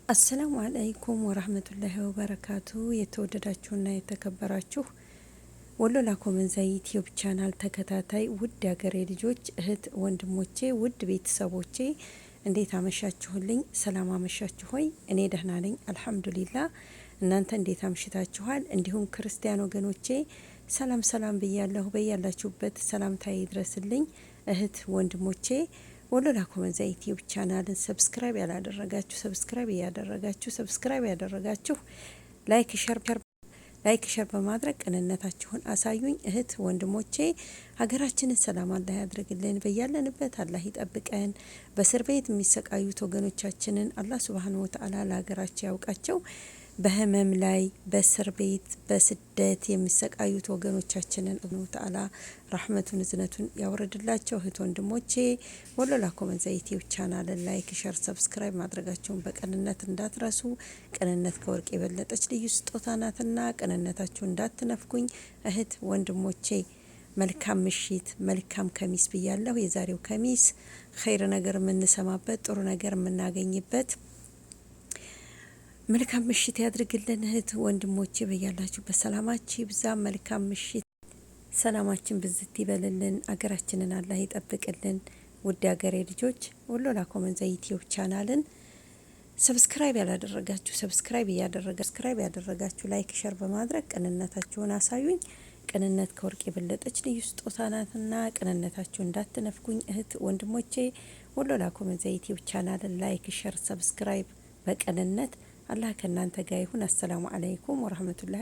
አሰላሙ አለይኩም ወራህመቱላሂ ወበረካቱ። የተወደዳችሁና የተከበራችሁ ወሎ ላኮመንዛ ዩቲዩብ ቻናል ተከታታይ ውድ ያገሬ ልጆች እህት ወንድሞቼ፣ ውድ ቤተሰቦቼ እንዴት አመሻችሁልኝ? ሰላም አመሻችሁ ሆይ? እኔ ደህና ነኝ አልሐምዱሊላህ። እናንተ እንዴት አምሽታችኋል? እንዲሁም ክርስቲያን ወገኖቼ ሰላም ሰላም ብያለሁ። በያላችሁበት ሰላምታዬ ይድረስልኝ። እህት ወንድሞቼ ወሎ ላኮመንዛ ዩቲዩብ ቻናልን ሰብስክራይብ ያላደረጋችሁ ሰብስክራይብ ያደረጋችሁ ላይክ ሸር በማድረግ ቅንነታችሁን አሳዩኝ። እህት ወንድሞቼ ሀገራችንን ሰላም አላህ ያድርግልን፣ በያለንበት አላህ ይጠብቀን። በእስር ቤት የሚሰቃዩት ወገኖቻችንን አላህ ሱብሃነሁ ወተዓላ ለሀገራቸው ያውቃቸው። በህመም ላይ በእስር ቤት በስደት የሚሰቃዩት ወገኖቻችንን አላህ ተዓላ ረህመቱን እዝነቱን ያወርድላቸው። እህት ወንድሞቼ ወሎ ላኮመንዛ ዩቲዩብ ቻናልን ላይክ ሸር ሰብስክራይብ ማድረጋቸውን በቅንነት እንዳትረሱ። ቅንነት ከወርቅ የበለጠች ልዩ ስጦታ ናትና ቅንነታችሁን እንዳትነፍጉኝ። እህት ወንድሞቼ መልካም ምሽት መልካም ከሚስ ብያለሁ። የዛሬው ከሚስ ኸይር ነገር የምንሰማበት ጥሩ ነገር የምናገኝበት መልካም ምሽት ያድርግልን። እህት ወንድሞቼ በያላችሁበት ሰላማችሁ ይብዛ። መልካም ምሽት፣ ሰላማችን ብዝት ይበልልን። አገራችንን አላህ ይጠብቅልን። ውድ አገሬ ልጆች ወሎ ላኮመንዛ ዩቲዩብ ቻናልን ሰብስክራይብ ያደረጋችሁ ላይክ ሸር በማድረግ ቅንነታችሁን አሳዩኝ። ቅንነት ከወርቅ የበለጠች ልዩ ስጦታ ናትና ቅንነታችሁን እንዳትነፍጉኝ። እህት ወንድሞቼ ወሎ ላኮመንዛ ዩቲዩብ ቻናልን ላይክ ሸር ሰብስክራይብ በቅንነት አላህ ከእናንተ ጋር ይሁን። አሰላሙ አለይኩም ወራህመቱላሂ